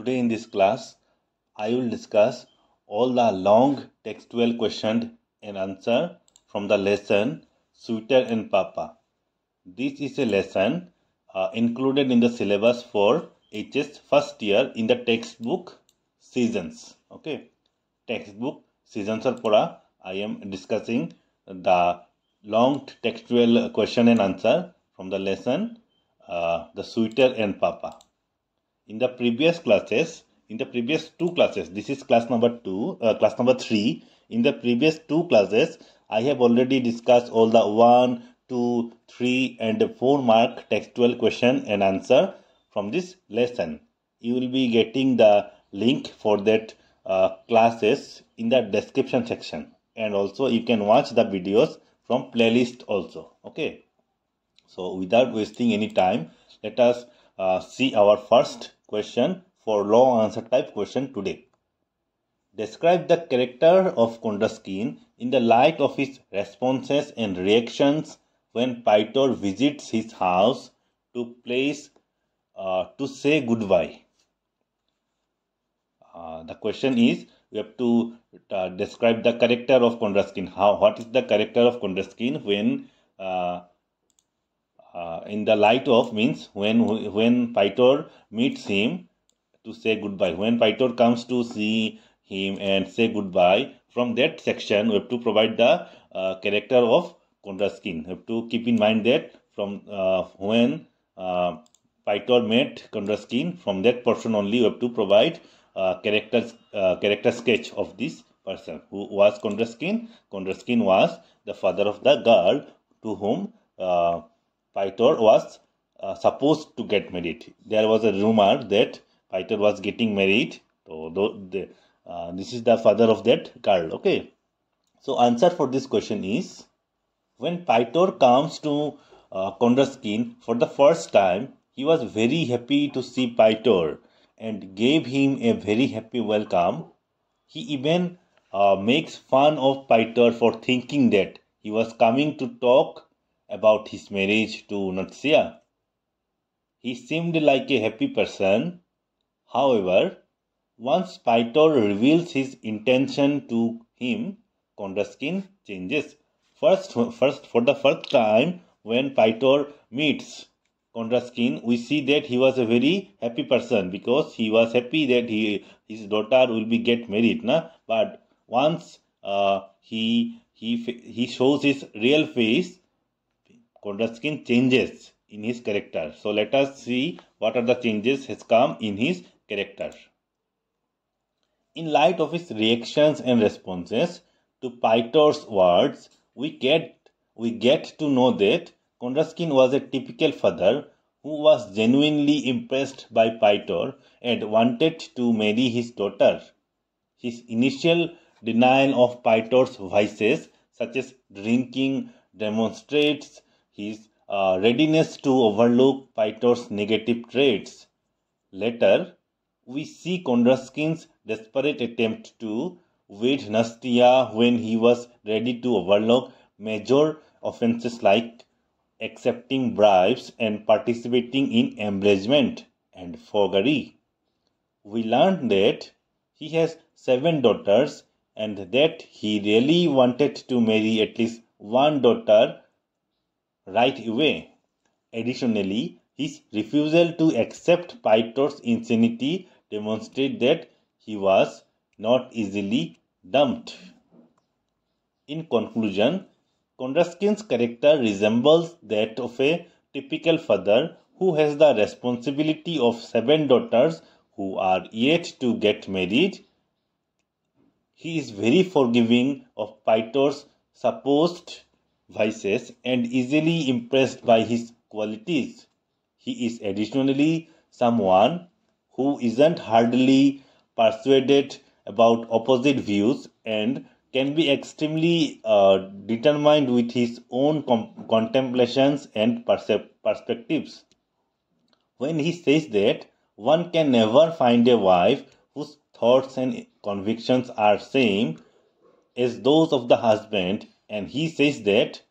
Today in this class, I will discuss all the long textual question and answer from the lesson Suitor and Papa. This is a lesson included in the syllabus for HS first year in the textbook seasons. Okay, textbook seasons are pora. I am discussing the long textual question and answer from the lesson the Suitor and Papa. In the previous classes, in the previous two classes, this is class number 3. In the previous two classes, I have already discussed all the 1, 2, 3 and 4 mark textual question and answer from this lesson. You will be getting the link for that classes in the description section, and also you can watch the videos from playlist also. Okay, so without wasting any time, let us see our first question for long answer type question today. Describe the character of Kondratkin in the light of his responses and reactions when Pytor visits his house to say goodbye. The question is, we have to describe the character of Kondratkin. What is the character of Kondratkin when in the light of means when Pytor meets him to say goodbye. When Pytor comes to see him and say goodbye, from that section we have to provide the character of Kondratkin. We have to keep in mind that from when Pytor met Kondratkin, from that portion only we have to provide character sketch of this person. Who was Kondratkin? Kondratkin was the father of the girl to whom Pytor was supposed to get married. There was a rumor that Pytor was getting married. So this is the father of that girl. Okay. So answer for this question is, when Pytor comes to Kondratkin for the first time, he was very happy to see Pytor and gave him a very happy welcome. He even makes fun of Pytor for thinking that he was coming to talk about his marriage to Natsya. He seemed like a happy person. However, once Pytor reveals his intention to him, Kondratkin changes. First, for the first time, when Pytor meets Kondratkin, we see that he was a very happy person because he was happy that his daughter will be get married. But once he shows his real face, Kondratkin changes in his character. So let us see what are the changes has come in his character. In light of his reactions and responses to Pytor's words, we get to know that Kondratkin was a typical father who was genuinely impressed by Pytor and wanted to marry his daughter. His initial denial of Pytor's vices, such as drinking, demonstrates his readiness to overlook Pytor's negative traits. Later, we see Kondratkin's desperate attempt to wed Nastya when he was ready to overlook major offenses like accepting bribes and participating in embezzlement and forgery. We learned that he has 7 daughters and that he really wanted to marry at least one daughter right away. Additionally, his refusal to accept Pytor's insanity demonstrates that he was not easily dumped. In conclusion, Kondratkin's character resembles that of a typical father who has the responsibility of 7 daughters who are yet to get married. He is very forgiving of Pytor's supposed vices and easily impressed by his qualities. He is additionally someone who isn't hardly persuaded about opposite views and can be extremely determined with his own contemplations and perspectives. When he says that one can never find a wife whose thoughts and convictions are same as those of the husband, and he says that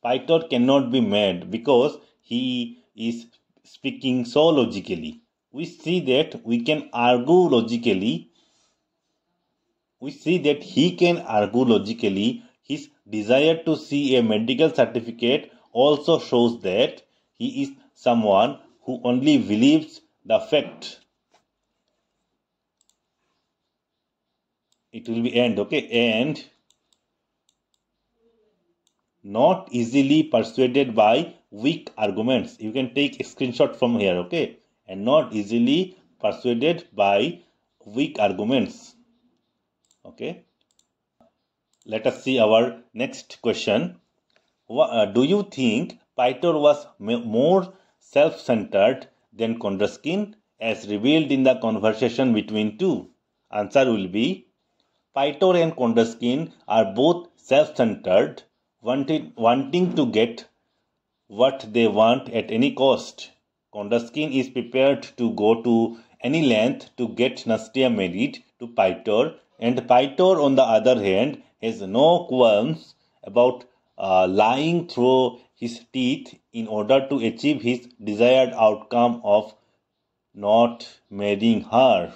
Pytor cannot be mad because he is speaking so logically. we see that we can argue logically. We see that he can argue logically. His desire to see a medical certificate also shows that he is someone who only believes the fact. It will be end, okay? And not easily persuaded by weak arguments. You can take a screenshot from here, okay? And not easily persuaded by weak arguments. Okay. Let us see our next question. Do you think Pytor was more self-centered than Kondratkin as revealed in the conversation between two? Answer will be Pytor and Kondratkin are both self-centered, wanting to get what they want at any cost. Kondratkin is prepared to go to any length to get Nastya married to Pytor, and Pytor, on the other hand, has no qualms about lying through his teeth in order to achieve his desired outcome of not marrying her.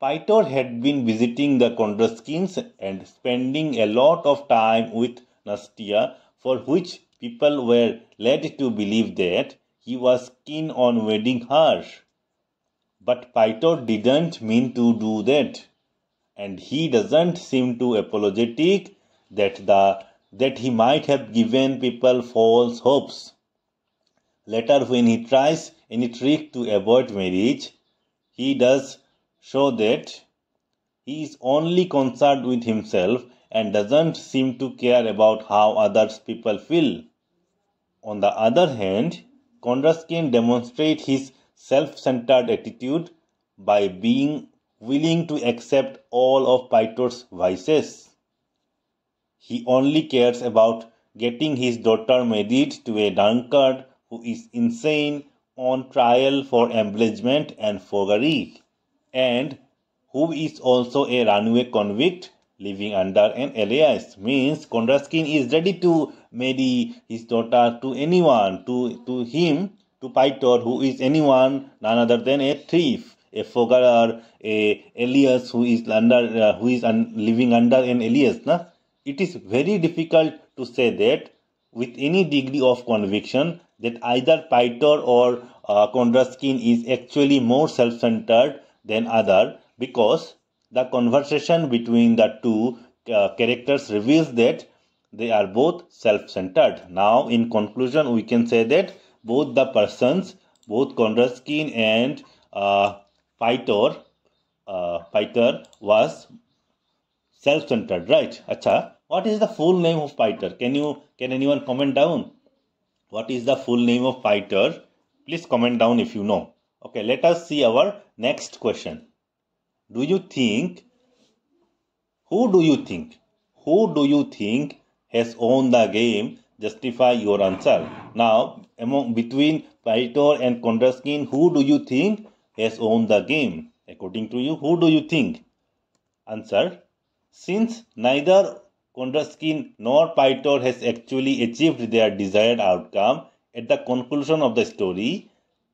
Pytor had been visiting the Kondratskins and spending a lot of time with Nastya, for which people were led to believe that he was keen on wedding her. But Pytor didn't mean to do that, and he doesn't seem too apologetic that he might have given people false hopes. Later, when he tries any trick to avoid marriage, he does show that he is only concerned with himself and doesn't seem to care about how other people feel. On the other hand, Kondratskin demonstrates his self-centered attitude by being willing to accept all of Pytor's vices. He only cares about getting his daughter married to a drunkard who is insane, on trial for embellishment and forgery, and who is also a runaway convict living under an alias. Means Kondratskin is ready to marry his daughter to anyone, to Pytor, who is anyone, none other than a thief, a forgerer, a alias who is living under an alias. Na? It is very difficult to say that with any degree of conviction that either Pytor or Kondratskin is actually more self-centered than other, because the conversation between the two characters reveals that they are both self-centered. Now, in conclusion, we can say that both the persons, both Kondratskin and Pytor was self-centered, right? Acha, what is the full name of Pytor? Can anyone comment down? What is the full name of Pytor? Please comment down if you know. Okay, let us see our next question. Who do you think has won the game? Justify your answer. Now, between Pytor and Kondratskin, who do you think has won the game? According to you, who do you think? Answer. Since neither Kondratskin nor Pytor has actually achieved their desired outcome at the conclusion of the story,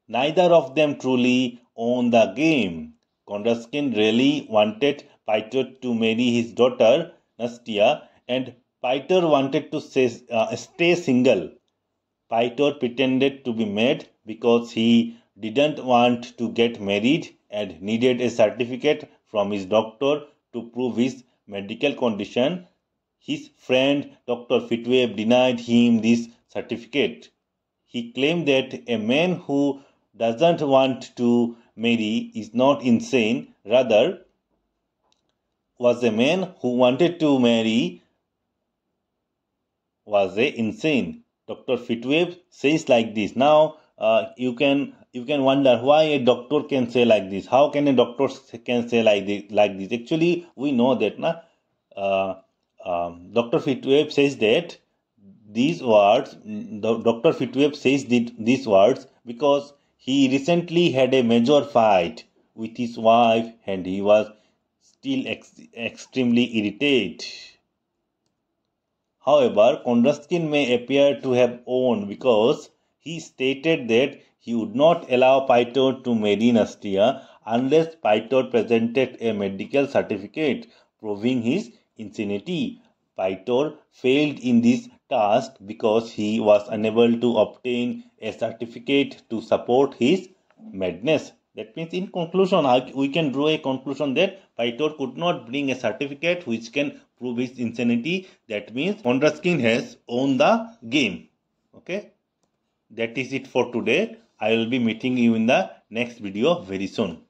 neither of them truly won the game. Kondratskin really wanted Pytor to marry his daughter Nastya, and Pytor wanted to stay single. Pytor pretended to be mad because he didn't want to get married and needed a certificate from his doctor to prove his medical condition. His friend Dr. Fitweb denied him this certificate. He claimed that a man who doesn't want to marry is not insane, rather was a man who wanted to marry was insane. Dr. Fitweb says like this. Now you can wonder why a doctor can say like this. How can a doctor can say like this? Actually, we know that Dr. Fitweb says that these words. Dr. Fitweb says these words because he recently had a major fight with his wife and he was still extremely irritated. However, Kondratskin may appear to have won because he stated that he would not allow Pytor to marry Nastia unless Pytor presented a medical certificate proving his insanity. Pytor failed in this task because he was unable to obtain a certificate to support his madness. That means, in conclusion, we can draw a conclusion that Pytor could not bring a certificate which can prove his insanity. That means Mondraskin has won the game. Okay, that is it for today. I will be meeting you in the next video very soon.